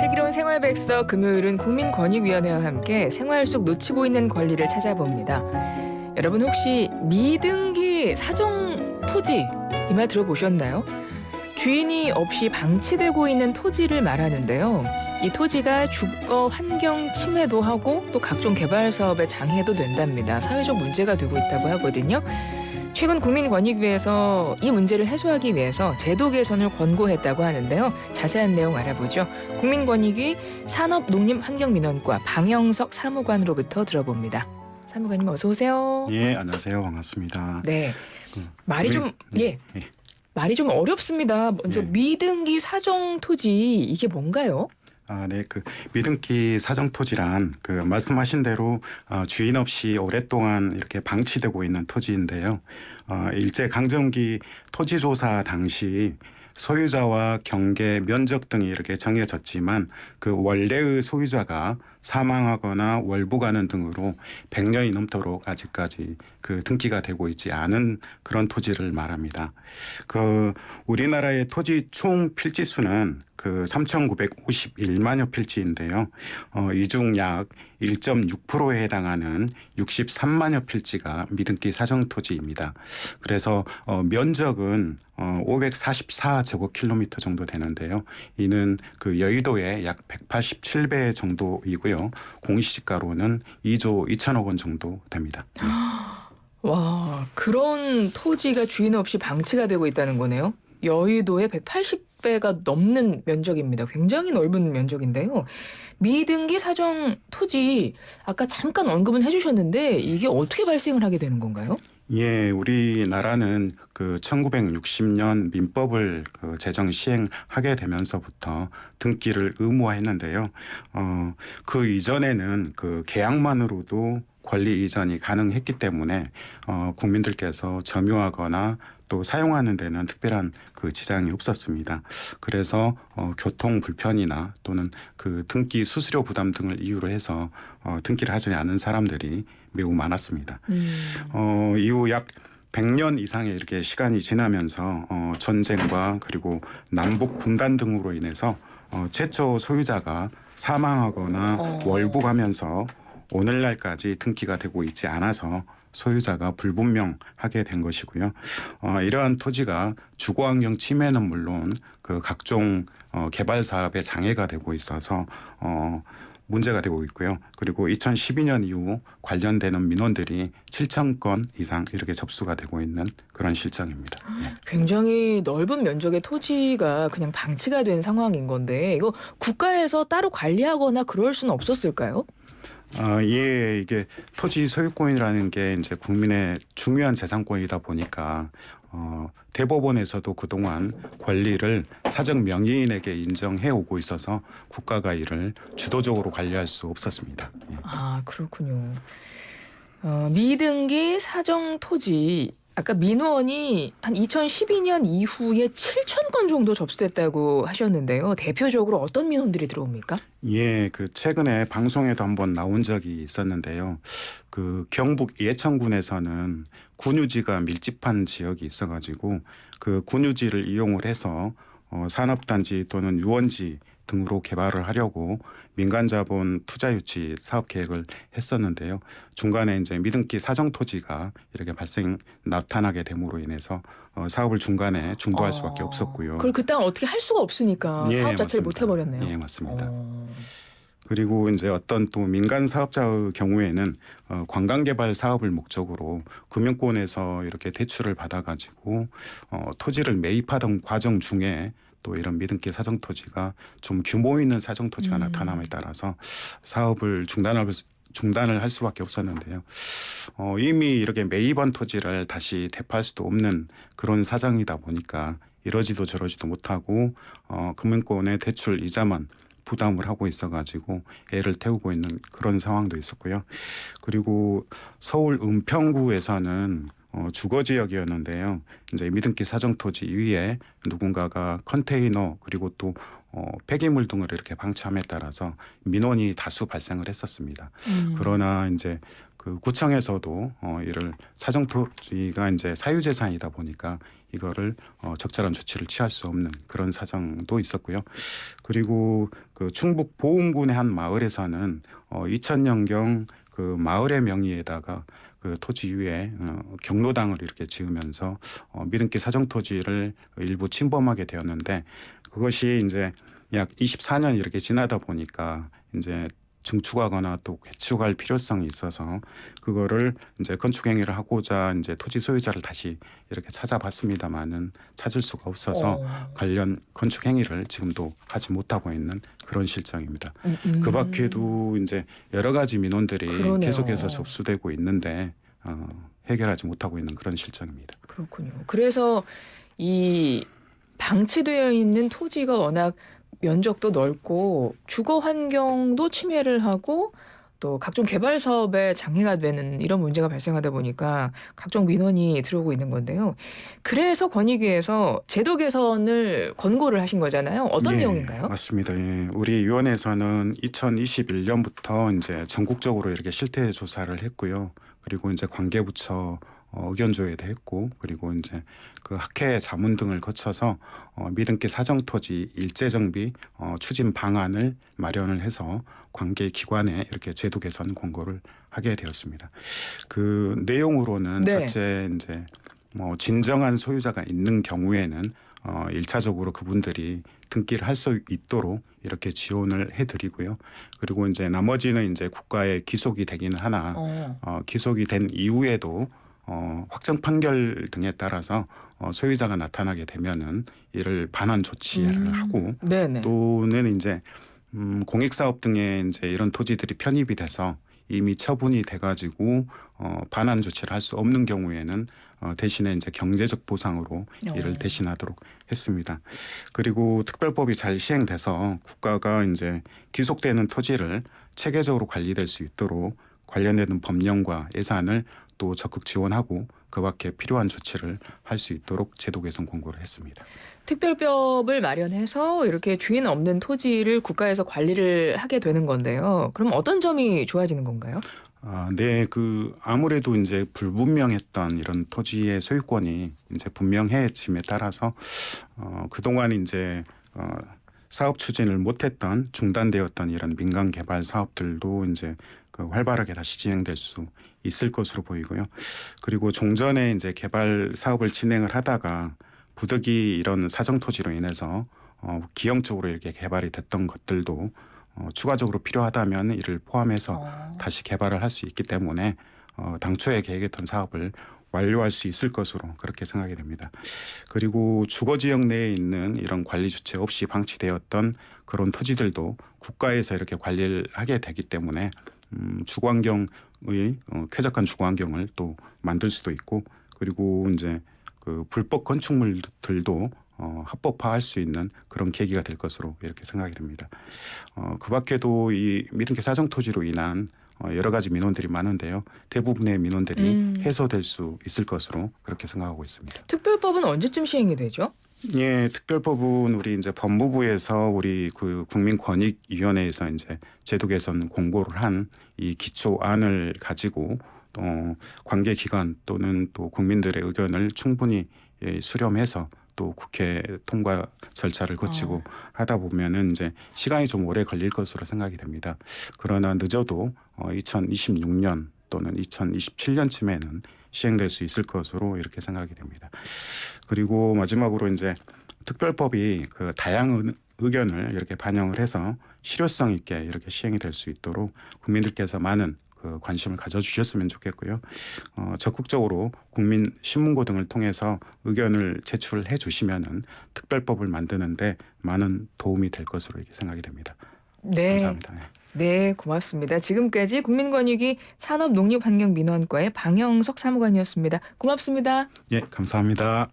슬기로운 생활백서 금요일은 국민권익위원회와 함께 생활 속 놓치고 있는 권리를 찾아봅니다. 여러분 혹시 미등기 사정 토지 이 말 들어보셨나요? 주인이 없이 방치되고 있는 토지를 말하는데요. 이 토지가 주거 환경 침해도 하고 또 각종 개발 사업에 장애도 된답니다. 사회적 문제가 되고 있다고 하거든요. 최근 국민권익위에서 이 문제를 해소하기 위해서 제도 개선을 권고했다고 하는데요. 자세한 내용 알아보죠. 국민권익위 산업농림환경민원과 방영석 사무관으로부터 들어봅니다. 사무관님 어서 오세요. 예, 안녕하세요. 반갑습니다. 네, 말이 좀 말이 좀 어렵습니다. 먼저 미등기 사정 토지 이게 뭔가요? 네, 미등기 사정 토지란 말씀하신 대로 주인 없이 오랫동안 이렇게 방치되고 있는 토지인데요. 일제 강점기 토지 조사 당시 소유자와 경계, 면적 등이 이렇게 정해졌지만 그 원래의 소유자가 사망하거나 월부가는 등으로 100년이 넘도록 아직까지 등기가 되고 있지 않은 그런 토지를 말합니다. 우리나라의 토지 총 필지 수는 3,951만여 필지인데요. 이 중 약 1.6%에 해당하는 63만여 필지가 미등기 사정 토지입니다. 그래서 면적은 544제곱킬로미터 정도 되는데요. 이는 여의도의 약 187배 정도이고요. 공시지가로는 2조 2천억 원 정도 됩니다. 와, 그런 토지가 주인 없이 방치가 되고 있다는 거네요. 여의도의 180배가 넘는 면적입니다. 굉장히 넓은 면적인데요. 미등기 사정 토지 아까 잠깐 언급은 해주셨는데 이게 어떻게 발생을 하게 되는 건가요? 예, 우리나라는 1960년 민법을 제정 시행하게 되면서부터 등기를 의무화했는데요. 그 이전에는 계약만으로도 권리 이전이 가능했기 때문에 국민들께서 점유하거나 또 사용하는 데는 특별한 지장이 없었습니다. 그래서 교통 불편이나 또는 등기 수수료 부담 등을 이유로 해서 등기를 하지 않은 사람들이 매우 많았습니다. 이후 약 100년 이상의 이렇게 시간이 지나면서 전쟁과 그리고 남북 분단 등으로 인해서 최초 소유자가 사망하거나 월북하면서 오늘날까지 등기가 되고 있지 않아서 소유자가 불분명하게 된 것이고요. 이러한 토지가 주거환경 침해는 물론 각종 개발 사업에 장애가 되고 있어서 문제가 되고 있고요. 그리고 2012년 이후 관련되는 민원들이 7,000건 이상 이렇게 접수가 되고 있는 그런 실정입니다. 예. 굉장히 넓은 면적의 토지가 그냥 방치가 된 상황인 건데 이거 국가에서 따로 관리하거나 그럴 수는 없었을까요? 예, 이게 토지 소유권이라는 게 이제 국민의 중요한 재산권이다 보니까 대법원에서도 그동안 권리를 사적 명의인에게 인정해 오고 있어서 국가가 이를 주도적으로 관리할 수 없었습니다. 예. 아, 그렇군요. 미등기 사정 토지 아까 민원이 한 2012년 이후에 7,000건 정도 접수됐다고 하셨는데요. 대표적으로 어떤 민원들이 들어옵니까? 예, 최근에 방송에도 한번 나온 적이 있었는데요. 경북 예천군에서는 군유지가 밀집한 지역이 있어가지고 군유지를 이용을 해서 산업단지 또는 유원지 등으로 개발을 하려고 민간자본 투자 유치 사업 계획을 했었는데요. 중간에 이제 미등기 사정 토지가 이렇게 나타나게 됨으로 인해서 사업을 중간에 중도할 수밖에 없었고요. 그걸 그때 어떻게 할 수가 없으니까 예, 사업 자체를 맞습니다. 못 해버렸네요. 예, 맞습니다. 그리고 이제 어떤 또 민간 사업자의 경우에는 관광개발 사업을 목적으로 금융권에서 이렇게 대출을 받아가지고 토지를 매입하던 과정 중에 또 이런 미등기 사정 토지가 좀 규모 있는 사정 토지가 나타남에 따라서 사업을 중단을 할 수밖에 없었는데요. 이미 이렇게 매입한 토지를 다시 되팔 수도 없는 그런 사정이다 보니까 이러지도 저러지도 못하고 금융권의 대출 이자만 부담을 하고 있어가지고 애를 태우고 있는 그런 상황도 있었고요. 그리고 서울 은평구에서는 주거지역이었는데요. 이제 미등기 사정토지 위에 누군가가 컨테이너 그리고 또 폐기물 등을 이렇게 방치함에 따라서 민원이 다수 발생을 했었습니다. 그러나 이제 그 구청에서도 이를 사정토지가 이제 사유재산이다 보니까 이거를 적절한 조치를 취할 수 없는 그런 사정도 있었고요. 그리고 그 충북 보은군의 한 마을에서는 2000년경 그 마을의 명의에다가 그 토지 위에 경로당을 이렇게 지으면서 미등기 사정토지를 일부 침범하게 되었는데 그것이 이제 약 24년 이렇게 지나다 보니까 이제 증축하거나 또 개축할 필요성이 있어서 그거를 이제 건축 행위를 하고자 이제 토지 소유자를 다시 이렇게 찾아봤습니다만은 찾을 수가 없어서 관련 건축 행위를 지금도 하지 못하고 있는 그런 실정입니다. 그 밖에도 이제 여러 가지 민원들이 그러네요. 계속해서 접수되고 있는데 해결하지 못하고 있는 그런 실정입니다. 그렇군요. 그래서 이 방치되어 있는 토지가 워낙 면적도 넓고 주거 환경도 침해를 하고 또 각종 개발 사업에 장애가 되는 이런 문제가 발생하다 보니까 각종 민원이 들어오고 있는 건데요. 그래서 권익위에서 제도 개선을 권고를 하신 거잖아요. 어떤 예, 내용인가요? 맞습니다. 예. 우리 위원회에서는 2021년부터 이제 전국적으로 이렇게 실태 조사를 했고요. 그리고 이제 관계부처 의견 조회도 했고, 그리고 이제 그 학회 자문 등을 거쳐서 미등기 사정토지 일제정비 추진 방안을 마련을 해서 관계 기관에 이렇게 제도 개선 권고를 하게 되었습니다. 그 내용으로는 네. 첫째 이제 진정한 소유자가 있는 경우에는 1차적으로 그분들이 등기를 할 수 있도록 이렇게 지원을 해드리고요. 그리고 이제 나머지는 이제 국가에 기속이 되기는 하나 기속이 된 이후에도 확정 판결 등에 따라서 소유자가 나타나게 되면은 이를 반환 조치를 하고 네네. 또는 이제 공익사업 등에 이제 이런 토지들이 편입이 돼서 이미 처분이 돼가지고 반환 조치를 할 수 없는 경우에는 대신에 이제 경제적 보상으로 이를 대신하도록 했습니다. 그리고 특별법이 잘 시행돼서 국가가 이제 귀속되는 토지를 체계적으로 관리될 수 있도록 관련되는 법령과 예산을 또 적극 지원하고 그밖에 필요한 조치를 할 수 있도록 제도 개선 권고를 했습니다. 특별법을 마련해서 이렇게 주인 없는 토지를 국가에서 관리를 하게 되는 건데요. 그럼 어떤 점이 좋아지는 건가요? 네, 그 아무래도 이제 불분명했던 이런 토지의 소유권이 이제 분명해짐에 따라서 그동안 이제 사업 추진을 못했던 중단되었던 이런 민간 개발 사업들도 이제 활발하게 다시 진행될 수 있을 것으로 보이고요. 그리고 종전에 이제 개발 사업을 진행을 하다가 부득이 이런 사정 토지로 인해서 기형적으로 이렇게 개발이 됐던 것들도 추가적으로 필요하다면 이를 포함해서 다시 개발을 할 수 있기 때문에 당초에 계획했던 사업을 완료할 수 있을 것으로 그렇게 생각이 됩니다. 그리고 주거지역 내에 있는 이런 관리 주체 없이 방치되었던 그런 토지들도 국가에서 이렇게 관리를 하게 되기 때문에 주거환경의 쾌적한 주거환경을 또 만들 수도 있고 그리고 이제 그 불법 건축물들도 합법화할 수 있는 그런 계기가 될 것으로 이렇게 생각이 됩니다. 그 밖에도 이 미등기 사정토지로 인한 여러 가지 민원들이 많은데요. 대부분의 민원들이 해소될 수 있을 것으로 그렇게 생각하고 있습니다. 특별법은 언제쯤 시행이 되죠? 예, 특별법은 우리 이제 법무부에서 우리 그 국민권익위원회에서 이제 제도 개선 공고를 한 이 기초안을 가지고 관계기관 또는 또 국민들의 의견을 충분히 수렴해서 또 국회 통과 절차를 거치고 하다 보면은 이제 시간이 좀 오래 걸릴 것으로 생각이 됩니다. 그러나 늦어도 2026년 또는 2027년쯤에는 시행될 수 있을 것으로 이렇게 생각이 됩니다. 그리고 마지막으로 이제 특별법이 그 다양한 의견을 이렇게 반영을 해서 실효성 있게 이렇게 시행이 될 수 있도록 국민들께서 많은 그 관심을 가져주셨으면 좋겠고요. 적극적으로 국민 신문고 등을 통해서 의견을 제출해 주시면은 특별법을 만드는데 많은 도움이 될 것으로 이렇게 생각이 됩니다. 네. 감사합니다. 네, 고맙습니다. 지금까지 국민권익위 산업농립환경민원과의 방영석 사무관이었습니다. 고맙습니다. 예, 감사합니다.